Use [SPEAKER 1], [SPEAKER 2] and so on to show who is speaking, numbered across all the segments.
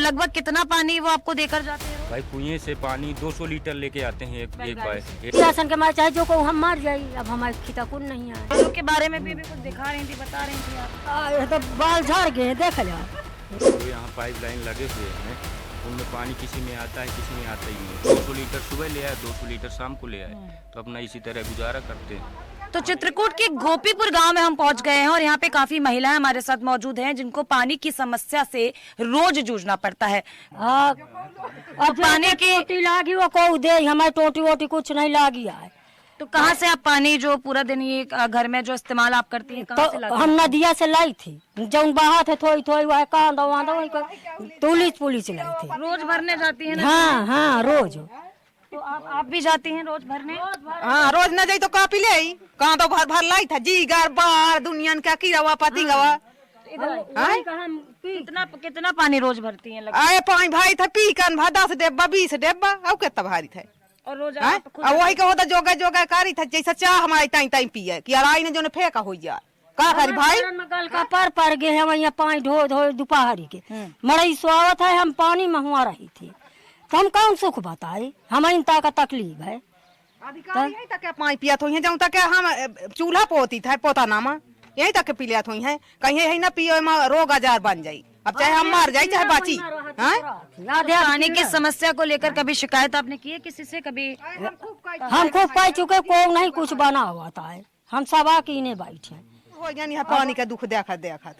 [SPEAKER 1] लगभग कितना पानी वो आपको देकर जाते हैं?
[SPEAKER 2] भाई कुएं से पानी 200 लीटर लेके आते हैं एक बार।
[SPEAKER 3] शासन के मार चाहे जो को हम मार जाये, अब हमारे खिता कुन नहीं आए।
[SPEAKER 1] बालों के बारे में भी कुछ दिखा रही थी, बता रही थी आप।
[SPEAKER 3] ये तो बाल झड़ गए, देख लो।
[SPEAKER 2] तो यहाँ पाइपलाइन लगे हुए हैं, उनमें पानी किसी में आता है किसी में आता ही नहीं। 200 लीटर सुबह ले आए, 200 लीटर शाम को ले आए, तो अपना इसी तरह गुजारा करते हैं।
[SPEAKER 1] तो चित्रकूट के गोपीपुर गांव में हम पहुंच गए हैं और यहाँ पे काफी महिलाएं हमारे साथ मौजूद हैं जिनको पानी की समस्या से रोज जूझना पड़ता है।
[SPEAKER 3] अब पानी की टोटी लागी वो को दे, हमारे टोटी वोटी कुछ नहीं लागी है।
[SPEAKER 1] तो कहाँ से आप पानी जो पूरा दिन ये घर में जो इस्तेमाल आप करती हैं, कहाँ से लाती हैं?
[SPEAKER 3] हम नदिया से लाई थी, जौन बहा थे थोड़ी थोड़ी वह कांदा वांदा पुलिस लाई थी।
[SPEAKER 1] रोज भरने जाती है ना?
[SPEAKER 3] हाँ हाँ रोज।
[SPEAKER 1] तो आप भी जाती हैं रोज भरने?
[SPEAKER 4] हाँ रोज न जाई तो कापी ले आई, कहाँ तो भर भर लाई था जी गार बार दुनिया का की रवा पति गवा।
[SPEAKER 1] कितना पानी रोज भरती हैं?
[SPEAKER 4] आए पानी भाई था पी कन भा 10 डेब्बा 20 डेब्बा अब कितना भारी था।
[SPEAKER 1] और रोज
[SPEAKER 4] वही का होता जोगा जोगा कारी था जैसा चाह हमारी टाइम टाइम पिए कि अराई ने जो ने फेंका हो जाए का करी भाई।
[SPEAKER 3] का पर गए हम यहाँ पानी धो धो दोपहरी के मरई स्वागत है, हम पानी में हुआ रही थी तो हम कौन सुख बताए, हमारी इनता का तकलीफ है।
[SPEAKER 4] अधिकारी यही तक पानी पिया थोड़ी है, जाऊँ तक हम चूल्हा पोती था पोता नामा यही तक पी लिया थोड़ी है, कहीं यही ना पियो रोग आजार बन जाये, अब चाहे हम मार जाये चाहे बाची।
[SPEAKER 1] पानी की समस्या को लेकर कभी शिकायत आपने की है किसी से? कभी
[SPEAKER 3] हम खूब कह चुके, को नहीं कुछ बना हुआ था, हम सबा की नहीं बैठे
[SPEAKER 4] हो गया पानी का दुख देखा देखा।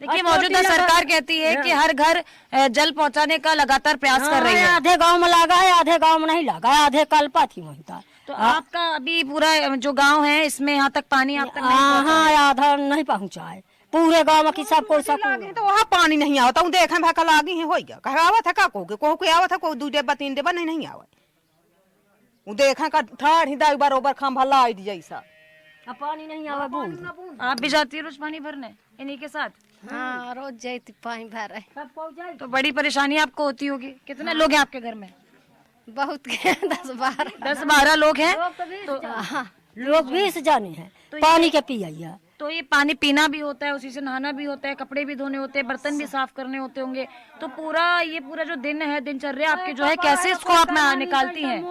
[SPEAKER 1] देखिए मौजूदा सरकार कहती है कि हर घर जल पहुंचाने का लगातार प्रयास कर रही है।
[SPEAKER 3] आधे गांव में लगा है, आधे गांव में नहीं लगा है, आधे कल्पा थी वहीं था।
[SPEAKER 1] तो आपका अभी पूरा जो गांव है इसमें यहाँ तक पानी आप तक नहीं
[SPEAKER 3] हाँ आधा नहीं पहुँचा है, पूरे गांव में की सबको
[SPEAKER 4] तो वहाँ पानी नहीं आवता हूँ देखे भाका लागी है हो गया कहा आवा था का को आवा था को 2 डेब्बा 3 डेब्बा नहीं आवा वो देखा का ठाड़ ही दाई बरोबर खंभा लाई दी जैसा
[SPEAKER 3] पानी नहीं आवा। बूंद
[SPEAKER 1] आप भी जाती है रोज पानी भरने इन्हीं के साथ?
[SPEAKER 5] हाँ रोज जाती पानी भर।
[SPEAKER 1] तो बड़ी परेशानी आपको होती होगी। कितने लोग हैं आपके घर में?
[SPEAKER 5] बहुत
[SPEAKER 1] 10-12 लोग हैं।
[SPEAKER 3] लोग 20 जाने हैं पानी के पिया।
[SPEAKER 1] तो ये पानी पीना भी होता है, उसी से नहाना भी होता है, कपड़े भी धोने होते हैं, बर्तन भी साफ करने होते होंगे। तो पूरा जो दिन है दिनचर्या आपकी जो है कैसे इसको आप निकालती हैं?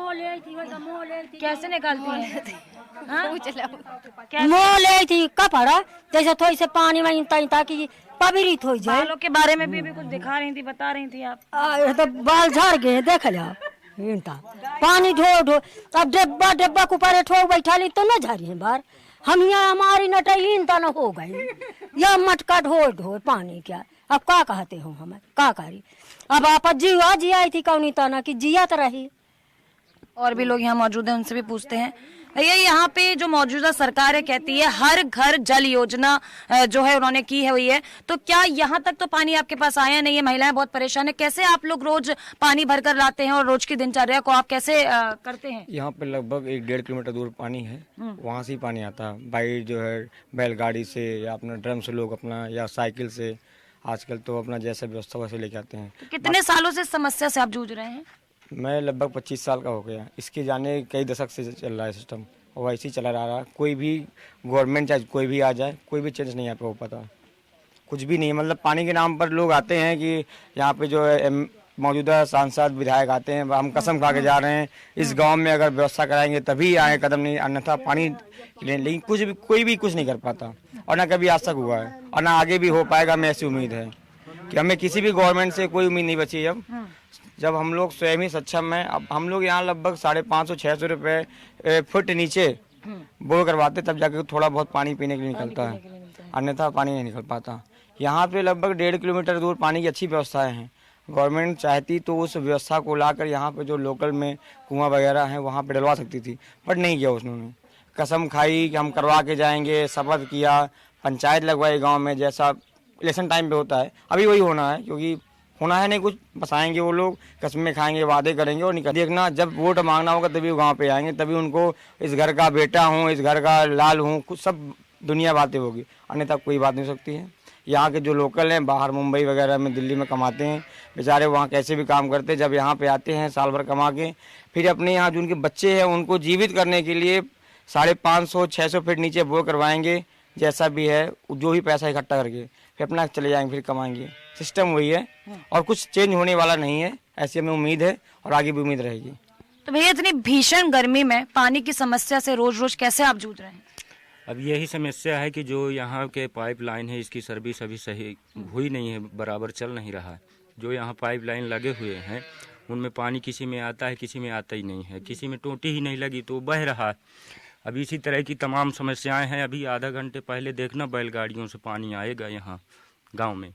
[SPEAKER 1] कैसे निकालती हैं?
[SPEAKER 3] मोह ले थी कपड़ा जैसे थोड़ी से पानी में ताकि पवित्र हो जाए।
[SPEAKER 1] बालों के बारे में भी कुछ दिखा रही थी, बता रही थी आप।
[SPEAKER 3] ये तो बाल झड़ गए, देख लो पानी ढो ढो। अब डेब्बा डेब्बा के ऊपर ठो बैठा ली तो न झड़ी है बार, हम यहाँ हमारी नटैलीन तो न हो गई, या मटका ढो ढो पानी क्या। अब का कहते हो हमें का करी, अब आप जीवा जिया थी कौनी तना की जियात रही।
[SPEAKER 1] और भी लोग यहाँ मौजूद हैं, उनसे भी पूछते हैं। भैया यहाँ पे जो मौजूदा सरकार है कहती है हर घर जल योजना जो है उन्होंने की है हुई है, तो क्या यहाँ तक तो पानी आपके पास आया नहीं है? महिलाएं बहुत परेशान है, कैसे आप लोग रोज पानी भरकर लाते हैं और रोज की दिनचर्या को आप कैसे करते हैं?
[SPEAKER 6] यहाँ पे लगभग 1-1.5 किलोमीटर दूर पानी है, वहाँ से ही पानी आता है। बाई जो है बैलगाड़ी से या अपना ड्रम से लोग अपना या साइकिल से, आजकल तो अपना जैसा व्यवस्था वैसे लेके आते हैं।
[SPEAKER 1] तो कितने सालों से इस समस्या से आप जूझ रहे हैं?
[SPEAKER 6] मैं लगभग 25 साल का हो गया, इसके जाने कई दशक से चल रहा है सिस्टम और वैसे ही चला रहा। कोई भी गवर्नमेंट चाहे कोई भी आ जाए, कोई भी चेंज नहीं यहाँ पे हो पाता, कुछ भी नहीं। मतलब पानी के नाम पर लोग आते हैं कि यहाँ पे जो है मौजूदा सांसद विधायक आते हैं, हम कसम खा के जा रहे हैं इस गांव में अगर व्यवस्था कराएंगे तभी आए कदम, नहीं अन्यथा पानी लेकिन कोई भी कुछ नहीं कर पाता और ना कभी आज तक हुआ है और ना आगे भी हो पाएगा। मैं ऐसी उम्मीद है कि हमें किसी भी गवर्नमेंट से कोई उम्मीद नहीं बची। जब हम लोग स्वयं ही सक्षम हैं, अब हम लोग यहाँ लगभग 550-600 रुपये फुट नीचे बोर करवाते तब जाकर थोड़ा बहुत पानी पीने के लिए निकलता है, अन्यथा पानी नहीं निकल पाता। यहाँ पे लगभग 1.5 किलोमीटर दूर पानी की अच्छी व्यवस्थाएं हैं। गवर्नमेंट चाहती तो उस व्यवस्था को लाकर यहाँ पे जो लोकल में कुआं वगैरह हैं वहाँ पे डलवा सकती थी, बट नहीं किया उसने। कसम खाई कि हम करवा के जाएंगे, शपथ किया, पंचायत लगवाई गाँव में जैसा इलेक्शन टाइम पे होता है, अभी वही होना है क्योंकि होना है नहीं कुछ। बसाएंगे वो लोग, कस्में खाएंगे, वादे करेंगे और निकल देखना जब वोट मांगना होगा तभी वो गांव पे आएंगे, तभी उनको इस घर का बेटा हूँ, इस घर का लाल हूँ, कुछ सब दुनिया बातें होगी, अन्यथा कोई बात नहीं हो सकती है। यहाँ के जो लोकल हैं बाहर मुंबई वगैरह में दिल्ली में कमाते हैं बेचारे, वहाँ कैसे भी काम करते हैं, जब यहाँ पे आते हैं साल भर कमा के फिर अपने यहाँ जो उनके बच्चे हैं उनको जीवित करने के लिए 550-600 फीट नीचे बोर करवाएंगे, जैसा भी है जो ही पैसा इकट्ठा करके फिर अपना चले जाएंगे, फिर कमाएंगे। सिस्टम वही है और कुछ चेंज होने वाला नहीं है, ऐसी हमें उम्मीद है और आगे भी उम्मीद रहेगी।
[SPEAKER 1] तो भैया इतनी भीषण गर्मी में पानी की समस्या से रोज रोज कैसे आप जूझ रहे हैं?
[SPEAKER 2] अब यही समस्या है कि जो यहाँ के पाइपलाइन है इसकी सर्विस अभी सही हुई नहीं है, बराबर चल नहीं रहा है। जो यहाँ पाइपलाइन लगे हुए हैं उनमें पानी किसी में आता है, किसी में आता ही नहीं है, किसी में टोटी ही नहीं लगी तो बह रहा है। अभी इसी तरह की तमाम समस्याएं हैं। अभी आधा घंटे पहले देखना बैलगाड़ियों से पानी आएगा यहाँ गांव में,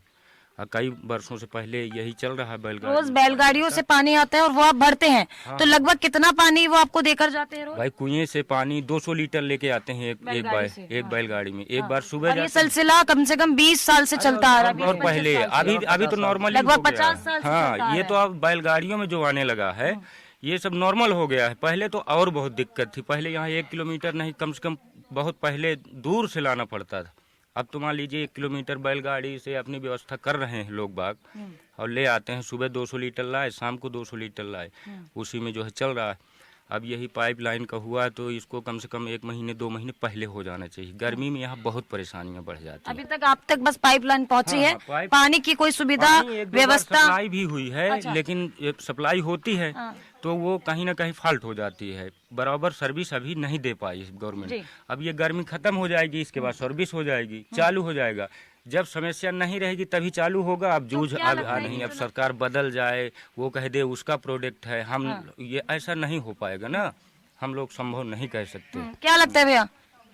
[SPEAKER 2] और कई वर्षों से पहले यही चल रहा है।
[SPEAKER 1] रोज बैलगाड़ियों से पानी आता है और वो आप भरते हैं। तो लगभग कितना पानी वो आपको देकर जाते हैं रोज?
[SPEAKER 2] भाई कुएं से पानी 200 लीटर लेके आते हैं एक बैलगाड़ी में। एक बार सुबह
[SPEAKER 1] और ये सिलसिला कम से कम 20 साल से चलता आ रहा है।
[SPEAKER 2] और पहले अभी तो नॉर्मली
[SPEAKER 1] लगभग 50 साल से चलता आ
[SPEAKER 2] हाँ, ये तो अब बैलगाड़ियों में जो आने लगा है ये सब नॉर्मल हो गया है। पहले तो और बहुत दिक्कत थी। पहले यहाँ 1 किलोमीटर नहीं, कम से कम बहुत पहले दूर से लाना पड़ता था। अब तो मान लीजिए 1 किलोमीटर बैलगाड़ी से अपनी व्यवस्था कर रहे हैं लोग बाग, और ले आते हैं। सुबह 200 लीटर लाए, शाम को 200 लीटर लाए, उसी में जो है चल रहा है। अब यही पाइपलाइन का हुआ तो इसको कम से कम 1 महीने 2 महीने पहले हो जाना चाहिए। गर्मी में यहाँ बहुत परेशानियां बढ़ जाती हैं।
[SPEAKER 1] अभी तक आप तक बस पाइपलाइन पहुंची है, पानी की कोई सुविधा व्यवस्था?
[SPEAKER 2] सप्लाई भी हुई है, लेकिन सप्लाई होती है तो वो कहीं ना कहीं फॉल्ट हो जाती है। बराबर सर्विस अभी नहीं दे पाई गवर्नमेंट। अब ये गर्मी खत्म हो जाएगी, इसके बाद सर्विस हो जाएगी, चालू हो जाएगा। जब समस्या नहीं रहेगी तभी चालू होगा। अब जूझ नहीं, अब सरकार बदल जाए, वो कह दे उसका प्रोडक्ट है, हम ये ऐसा नहीं हो पाएगा ना। हम लोग संभव नहीं कह सकते।
[SPEAKER 1] क्या लगता है भैया,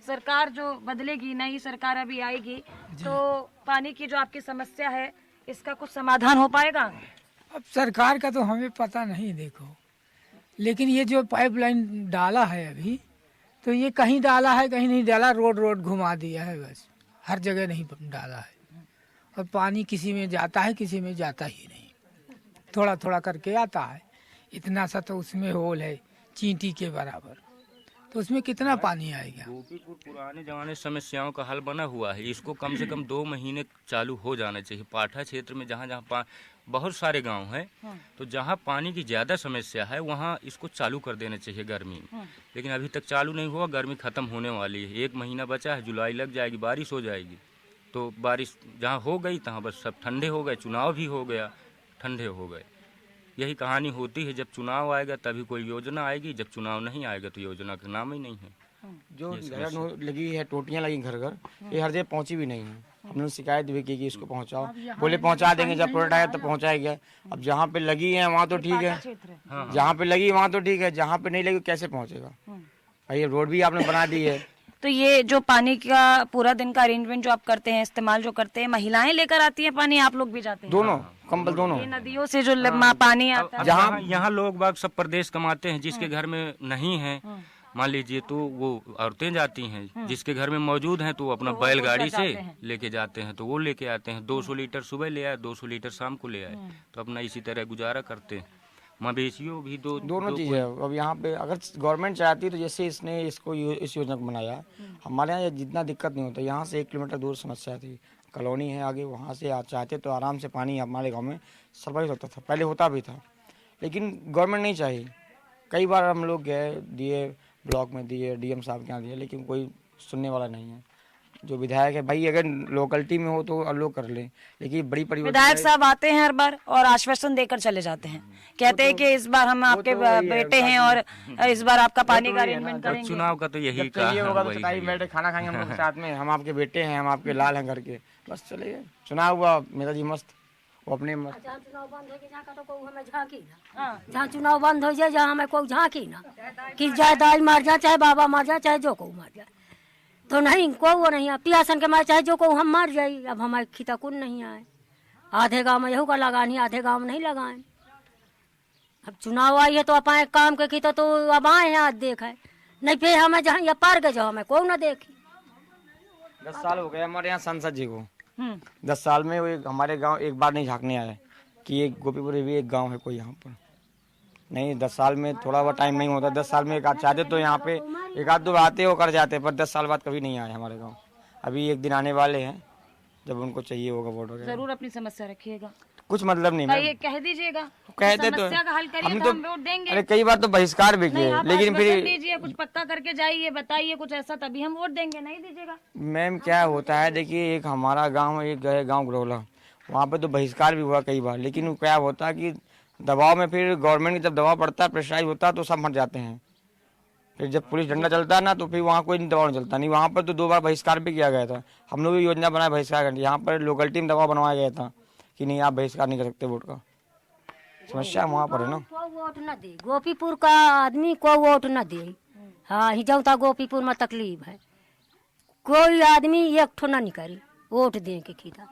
[SPEAKER 1] सरकार जो बदलेगी, नई सरकार अभी आएगी तो पानी की जो आपकी समस्या है इसका कुछ समाधान हो पाएगा?
[SPEAKER 7] अब सरकार का तो हमें पता नहीं, देखो, लेकिन ये जो पाइपलाइन डाला है अभी, तो ये कहीं डाला है कहीं नहीं डाला, रोड रोड घुमा दिया है बस, हर जगह नहीं डाला है। और पानी किसी में जाता है, किसी में जाता ही नहीं, थोड़ा थोड़ा करके आता है। इतना सा तो उसमें होल है चींटी के बराबर, तो उसमें कितना पानी आएगा?
[SPEAKER 2] गोपीपुर पुराने जमाने समस्याओं का हल बना हुआ है। इसको कम से कम 2 महीने चालू हो जाना चाहिए। पाठा क्षेत्र में जहाँ जहाँ बहुत सारे गांव हैं, तो जहाँ पानी की ज़्यादा समस्या है वहाँ इसको चालू कर देना चाहिए गर्मी में। लेकिन अभी तक चालू नहीं हुआ। गर्मी ख़त्म होने वाली है, 1 महीना बचा है, जुलाई लग जाएगी, बारिश हो जाएगी। तो बारिश जहाँ हो गई तहाँ बस सब ठंडे हो गए, चुनाव भी हो गया, ठंडे हो गए। यही कहानी होती है। जब चुनाव आएगा तभी कोई योजना आएगी, जब चुनाव नहीं आएगा तो योजना का नाम ही नहीं है।
[SPEAKER 6] जो लगी है, टोटियां लगी घर घर, ये हर जगह पहुंची भी नहीं है। हमने शिकायत भी की कि इसको पहुंचाओ, बोले पहुंचा देंगे, जब प्रोडक्ट आया तो पहुंचाएगा। अब जहाँ पे लगी है वहाँ तो ठीक है, जहाँ पे लगी वहाँ तो ठीक है, जहाँ पे नहीं लगी कैसे पहुँचेगा? भाई रोड भी आपने बना दी है।
[SPEAKER 1] तो ये जो पानी का पूरा दिन का अरेंजमेंट जो आप करते हैं, इस्तेमाल जो करते हैं, महिलाएं लेकर आती हैं पानी, आप लोग भी जाते हैं?
[SPEAKER 6] दोनों, कंबल दोनों।
[SPEAKER 1] ये नदियों से जो पानी आता है,
[SPEAKER 2] जहाँ यहाँ लोग बाग सब प्रदेश कमाते हैं। जिसके घर में नहीं है मान लीजिए तो वो औरतें जाती हैं, जिसके घर में मौजूद हैं तो वो अपना बैलगाड़ी से लेके जाते हैं, तो वो लेके आते हैं। 200 लीटर सुबह ले आए, 200 लीटर शाम को ले आए, तो अपना इसी तरह गुजारा करते हैं। मवेशियों भी
[SPEAKER 6] दोनों चीज़ है। अब यहाँ पे अगर गवर्नमेंट चाहती तो जैसे इसने इसको इस योजना को बनाया, हमारे यहाँ जितना दिक्कत नहीं होता। यहाँ से 1 किलोमीटर दूर समस्या थी, कॉलोनी है आगे, वहाँ से चाहते तो आराम से पानी हमारे गाँव में सर्वाइव होता था, पहले होता भी था, लेकिन गवर्नमेंट नहीं चाहिए। कई बार हम लोग गए, दिए, ब्लॉक में दिए, डीएम साहब के यहाँ दिए, लेकिन कोई सुनने वाला नहीं है। जो विधायक है भाई, अगर लोकलिटी में हो तो लोग कर ले, लेकिन बड़ी
[SPEAKER 1] विधायक साहब आते हैं हर बार और आश्वासन देकर चले जाते हैं, कहते हैं कि इस बार हम आपके बेटे हैं और इस बार आपका पानी का अरेंजमेंट करेंगे।
[SPEAKER 2] चुनाव का तो यही
[SPEAKER 6] होगा तो चटाई बैठे खाना खाएंगे हम लोग साथ में, हम आपके बेटे हैं, हम आपके लाल हैं घर के, बस चले गए। चुनाव हुआ, मेरा जी मस्त, वो अपने मस्त।
[SPEAKER 3] जहाँ चुनाव बंद हो जहाँ का तो कोई हमें झांकी ना, जहाँ चुनाव बंद हो जाए जहाँ हमें कोई झांकी ना, कि चाहे दाई मार जाए, चाहे बाबा मार जाए, चाहे जो को मार जाए, तो नहीं को वो नहीं। पियासन के मारे चाहे जो को हम मार जाए। अब हमारे खिता कुन नहीं आए, आधे गांव में यहू का लगानी, आधे गांव में नहीं लगाए। अब चुनाव आई है तो अपने काम के खिता तो अब आए हैं, आज देख है, नहीं फिर हमें जहाँ या पार गए जाओ हमें को ना देखी।
[SPEAKER 6] 10 साल हो गए हमारे यहाँ सांसद जी को, 10 साल में वो हमारे गांव एक बार नहीं झांकने आए कि एक गोपीपुर भी एक गांव है कोई यहाँ पर नहीं। 10 साल में थोड़ा बहुत टाइम नहीं होता। 10 साल में एक आध चाहते तो यहाँ पे एक आध दो आते हो कर जाते, पर 10 साल बाद कभी नहीं आए हमारे गांव। अभी एक दिन आने वाले हैं जब उनको चाहिए होगा वोट वगैरह।
[SPEAKER 1] जरूर अपनी समस्या रखिएगा।
[SPEAKER 6] कुछ मतलब नहीं
[SPEAKER 1] भाई
[SPEAKER 6] मैम।
[SPEAKER 1] ये कह दीजिएगा,
[SPEAKER 6] कहते तो
[SPEAKER 1] समस्या का हल करिए
[SPEAKER 6] हम
[SPEAKER 1] तो हम वोट देंगे।
[SPEAKER 6] अरे कई बार तो बहिष्कार भी
[SPEAKER 1] नहीं,
[SPEAKER 6] किए,
[SPEAKER 1] आप
[SPEAKER 6] लेकिन
[SPEAKER 1] आश्वासन
[SPEAKER 6] फिर
[SPEAKER 1] दीजिए, कुछ पक्का करके जाइए, बताइए कुछ ऐसा, तभी हम वोट देंगे। नहीं दीजिएगा
[SPEAKER 6] मैम क्या होता है, देखिए एक हमारा गांव है, एक है गांव गरोला, वहाँ पे तो बहिष्कार भी हुआ कई बार, लेकिन वो क्या होता है कि दबाव में फिर गवर्नमेंट की जब दबाव पड़ता है, प्रेशराइज होता है तो सब मर जाते हैं। फिर जब पुलिस डंडा चलता है ना तो फिर वहाँ कोई दबाव नहीं चलता। नहीं, वहाँ पर तो 2 बार बहिष्कार भी किया गया था। हम लोग भी योजना बनाए बहिष्कार करने, यहाँ पर लोकलिटी में दबाव बनवाया गया था कि नहीं आप बहिष्कार नहीं कर सकते वोट का। समस्या वहाँ पर है ना।
[SPEAKER 3] को वोट न दे, गोपीपुर का आदमी को वोट न दे। हाँ ही जाऊँ गोपीपुर में तकलीफ है, कोई आदमी एक ठो नहीं करी वोट दे के खीदा।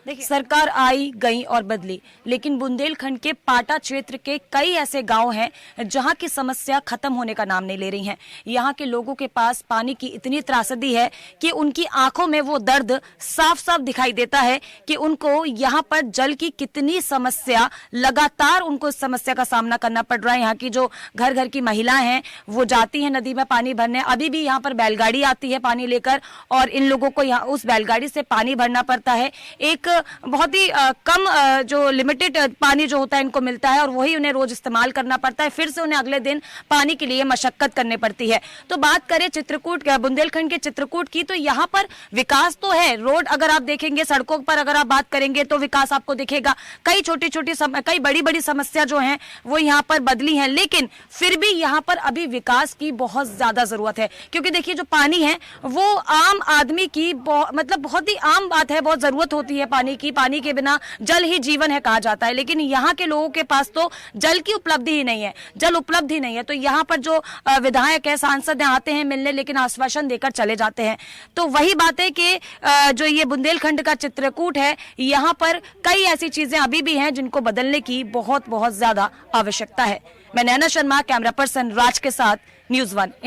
[SPEAKER 1] देखिए, सरकार आई गई और बदली, लेकिन बुंदेलखंड के पाटा क्षेत्र के कई ऐसे गांव हैं जहां की समस्या खत्म होने का नाम नहीं ले रही है। यहां के लोगों के पास पानी की इतनी त्रासदी है कि उनकी आंखों में वो दर्द साफ साफ दिखाई देता है कि उनको यहां पर जल की कितनी समस्या, लगातार उनको इस समस्या का सामना करना पड़ रहा है। यहाँ की जो घर घर की महिलाएं हैं वो जाती हैं नदी में पानी भरने, अभी भी यहाँ पर बैलगाड़ी आती है पानी लेकर, और इन लोगों को यहाँ उस बैलगाड़ी से पानी भरना पड़ता है। एक बहुत ही कम जो लिमिटेड पानी जो होता है इनको मिलता है, और वही उन्हें रोज इस्तेमाल करना पड़ता है, फिर से उन्हें अगले दिन पानी के लिए मशक्कत करनी पड़ती है। तो बात करें चित्रकूट, बुंदेलखंड के चित्रकूट की, तो यहाँ पर विकास तो है। रोड अगर आप देखेंगे, सड़कों पर अगर आप बात करेंगे तो विकास आपको दिखेगा। कई छोटी छोटी कई बड़ी बड़ी समस्या जो है वो यहाँ पर बदली है, लेकिन फिर भी यहाँ पर अभी विकास की बहुत ज्यादा जरूरत है। क्योंकि देखिए जो पानी है वो आम आदमी की मतलब बहुत ही आम बात है, बहुत जरूरत होती है पानी की। पानी के बिना जल ही जीवन है कहा जाता है, लेकिन यहाँ के लोगों के पास तो जल की उपलब्धि ही नहीं है, जल उपलब्ध ही नहीं है। तो यहाँ पर जो विधायक है, सांसद आते हैं मिलने, लेकिन आश्वासन देकर चले जाते हैं। तो वही बात है कि जो ये बुंदेलखंड का चित्रकूट है, यहाँ पर कई ऐसी चीजें अभी भी हैं जिनको बदलने की बहुत बहुत ज्यादा आवश्यकता है। मैं नैना शर्मा, कैमरा पर्सन राज के साथ, न्यूज़ 1।